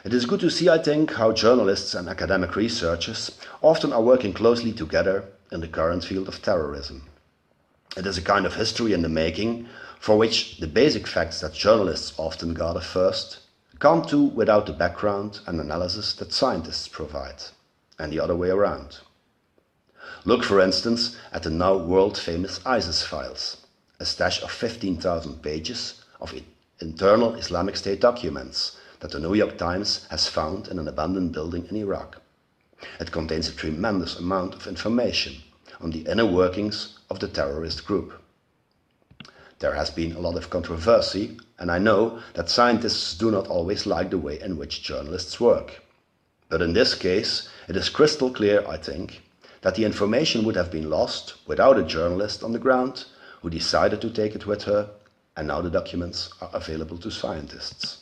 It is good to see, I think, how journalists and academic researchers often are working closely together in the current field of terrorism. It is a kind of history in the making for which the basic facts that journalists often gather first can't do without the background and analysis that scientists provide, and the other way around. Look, for instance, at the now world-famous ISIS files, a stash of 15,000 pages of internal Islamic State documents that the New York Times has found in an abandoned building in Iraq. It contains a tremendous amount of information on the inner workings of the terrorist group. There has been a lot of controversy, and I know that scientists do not always like the way in which journalists work. But in this case, it is crystal clear, I think, that the information would have been lost without a journalist on the ground who decided to take it with her, and now the documents are available to scientists.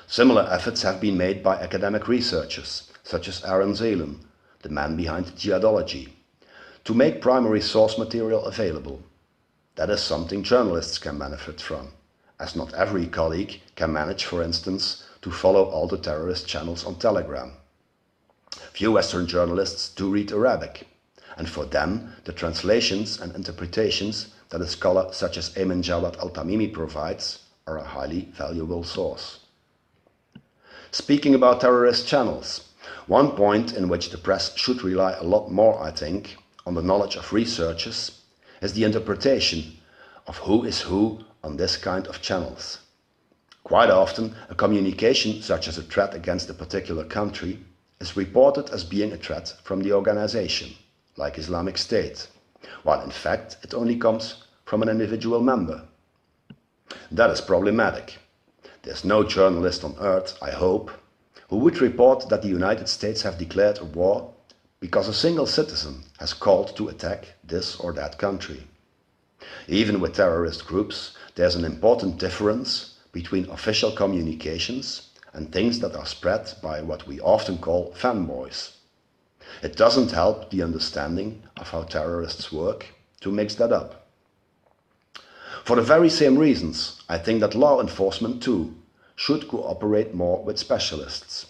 Similar efforts have been made by academic researchers, such as Aaron Zalem, the man behind jihadology, to make primary source material available. That is something journalists can benefit from, as not every colleague can manage, for instance, to follow all the terrorist channels on Telegram. Few Western journalists do read Arabic, and for them the translations and interpretations that a scholar such as Ayman Jawad al-Tamimi provides are a highly valuable source. Speaking about terrorist channels, one point in which the press should rely a lot more, I think, on the knowledge of researchers is the interpretation of who is who on this kind of channels. Quite often, a communication such as a threat against a particular country is reported as being a threat from the organization, like Islamic State, while in fact it only comes from an individual member. That is problematic. There's no journalist on earth, I hope, who would report that the United States have declared a war because a single citizen has called to attack this or that country. Even with terrorist groups, there's an important difference between official communications and things that are spread by what we often call fanboys. It doesn't help the understanding of how terrorists work to mix that up. For the very same reasons, I think that law enforcement too should cooperate more with specialists.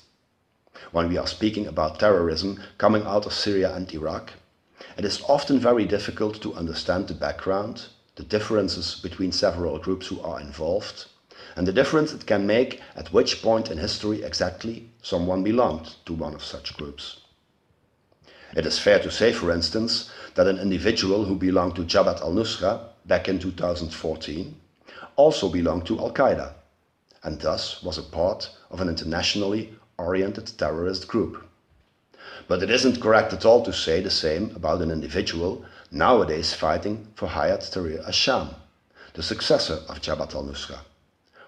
When we are speaking about terrorism coming out of Syria and Iraq, it is often very difficult to understand the background, the differences between several groups who are involved, and the difference it can make at which point in history exactly someone belonged to one of such groups. It is fair to say, for instance, that an individual who belonged to Jabhat al-Nusra back in 2014 also belonged to Al-Qaeda, and thus was a part of an internationally oriented terrorist group. But it isn't correct at all to say the same about an individual nowadays fighting for Hayat Tahrir al-Sham, the successor of Jabhat al-Nusra,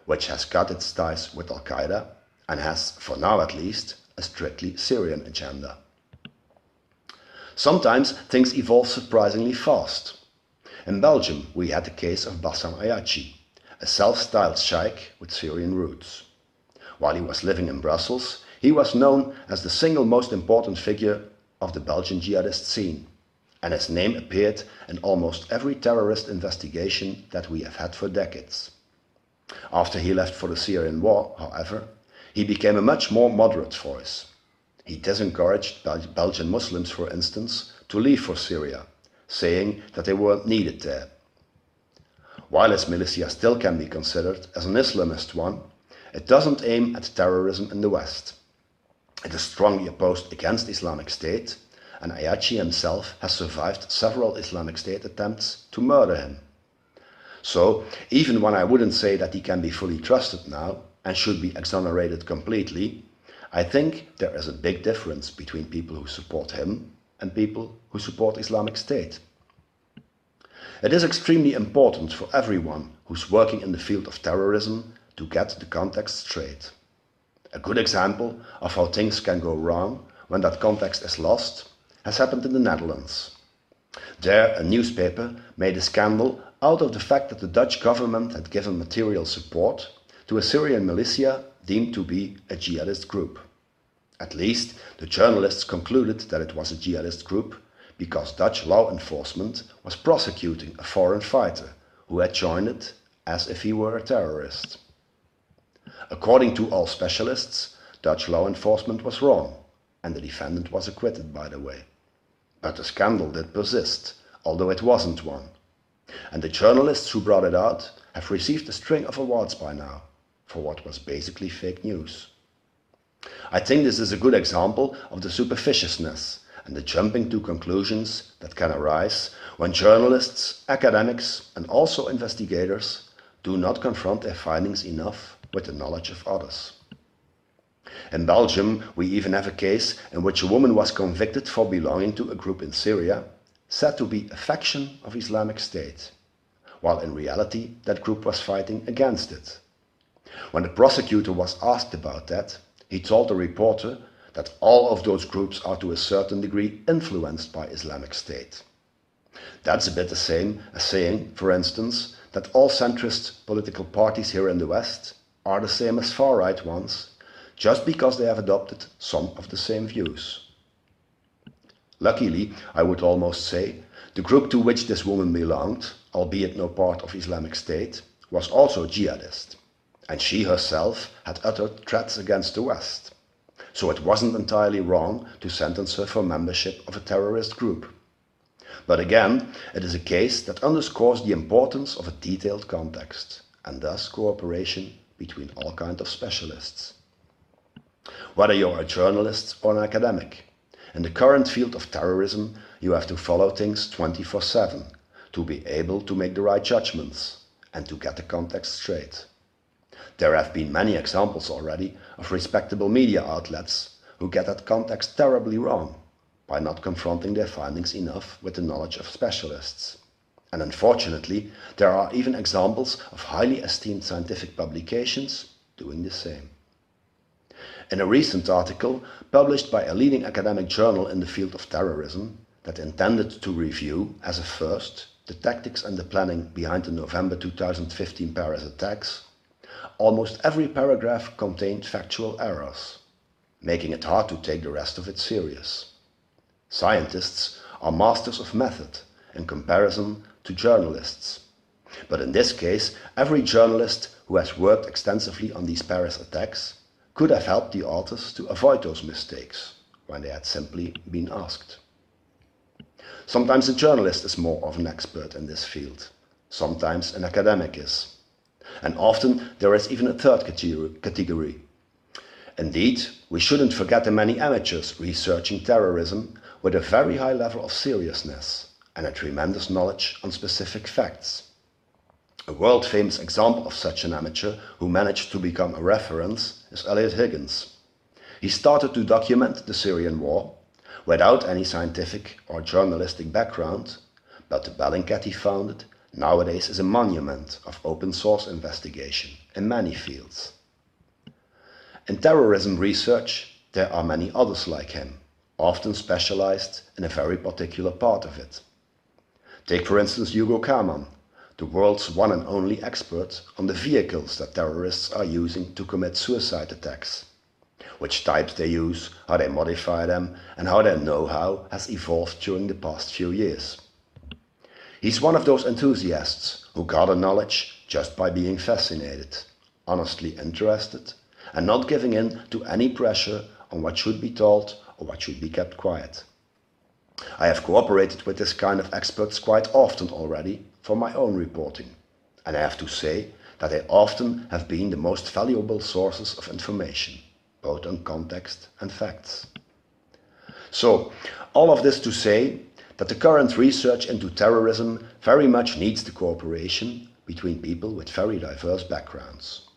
which has cut its ties with Al-Qaeda and has, for now at least, a strictly Syrian agenda. Sometimes things evolve surprisingly fast. In Belgium, we had the case of Bassam Arg, a self-styled sheikh with Syrian roots. While he was living in Brussels, he was known as the single most important figure of the Belgian jihadist scene, and his name appeared in almost every terrorist investigation that we have had for decades. After he left for the Syrian war, however, he became a much more moderate voice. He disencouraged Belgian Muslims, for instance, to leave for Syria, saying that they weren't needed there. While his militia still can be considered as an Islamist one, it doesn't aim at terrorism in the West. It is strongly opposed against Islamic State, and Ayachi himself has survived several Islamic State attempts to murder him. So, even when I wouldn't say that he can be fully trusted now and should be exonerated completely, I think there is a big difference between people who support him and people who support Islamic State. It is extremely important for everyone who's working in the field of terrorism to get the context straight. A good example of how things can go wrong when that context is lost has happened in the Netherlands. There, a newspaper made a scandal out of the fact that the Dutch government had given material support to a Syrian militia deemed to be a jihadist group. At least, the journalists concluded that it was a jihadist group because Dutch law enforcement was prosecuting a foreign fighter who had joined it as if he were a terrorist. According to all specialists, Dutch law enforcement was wrong, and the defendant was acquitted, by the way. But the scandal did persist, although it wasn't one. And the journalists who brought it out have received a string of awards by now, for what was basically fake news. I think this is a good example of the superficiousness and the jumping to conclusions that can arise when journalists, academics, and also investigators do not confront their findings enough with the knowledge of others. In Belgium, we even have a case in which a woman was convicted for belonging to a group in Syria, said to be a faction of Islamic State, while in reality that group was fighting against it. When the prosecutor was asked about that, he told the reporter that all of those groups are to a certain degree influenced by Islamic State. That's a bit the same as saying, for instance, that all centrist political parties here in the West are the same as far-right ones, just because they have adopted some of the same views. Luckily, I would almost say, the group to which this woman belonged, albeit no part of Islamic State, was also jihadist, and she herself had uttered threats against the West. So it wasn't entirely wrong to sentence her for membership of a terrorist group. But again, it is a case that underscores the importance of a detailed context, and thus cooperation between all kinds of specialists. Whether you're a journalist or an academic, in the current field of terrorism, you have to follow things 24/7 to be able to make the right judgments and to get the context straight. There have been many examples already of respectable media outlets who get that context terribly wrong by not confronting their findings enough with the knowledge of specialists. And unfortunately, there are even examples of highly esteemed scientific publications doing the same. In a recent article published by a leading academic journal in the field of terrorism that intended to review, as a first, the tactics and the planning behind the November 2015 Paris attacks, almost every paragraph contained factual errors, making it hard to take the rest of it serious. Scientists are masters of method in comparison to journalists. But in this case, every journalist who has worked extensively on these Paris attacks could have helped the authors to avoid those mistakes when they had simply been asked. Sometimes a journalist is more of an expert in this field, sometimes an academic is. And often there is even a third category. Indeed, we shouldn't forget the many amateurs researching terrorism with a very high level of seriousness and a tremendous knowledge on specific facts. A world-famous example of such an amateur who managed to become a reference is Elliot Higgins. He started to document the Syrian war without any scientific or journalistic background, but the Bellingcat he founded nowadays is a monument of open source investigation in many fields. In terrorism research, there are many others like him, often specialized in a very particular part of it. Take for instance Hugo Kaman, the world's one and only expert on the vehicles that terrorists are using to commit suicide attacks, which types they use, how they modify them, and how their know-how has evolved during the past few years. He's one of those enthusiasts who gather knowledge just by being fascinated, honestly interested, and not giving in to any pressure on what should be told or what should be kept quiet. I have cooperated with this kind of experts quite often already for my own reporting, and I have to say that they often have been the most valuable sources of information, both on context and facts. So, all of this to say that the current research into terrorism very much needs the cooperation between people with very diverse backgrounds.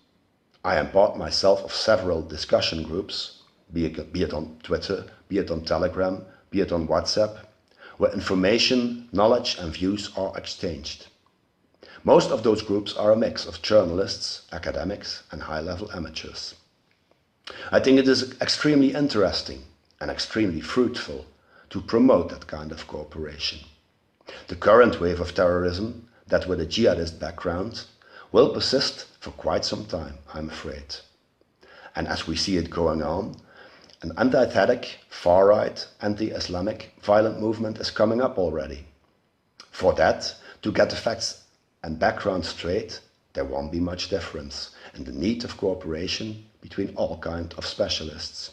I am part myself of several discussion groups, be it on Twitter, be it on Telegram, be it on WhatsApp, where information, knowledge and views are exchanged. Most of those groups are a mix of journalists, academics and high-level amateurs. I think it is extremely interesting and extremely fruitful to promote that kind of cooperation. The current wave of terrorism, that with a jihadist background, will persist for quite some time, I'm afraid. And as we see it going on, an antithetic, far-right, anti-Islamic violent movement is coming up already. For that, to get the facts and background straight, there won't be much difference. and the need of cooperation between all kinds of specialists.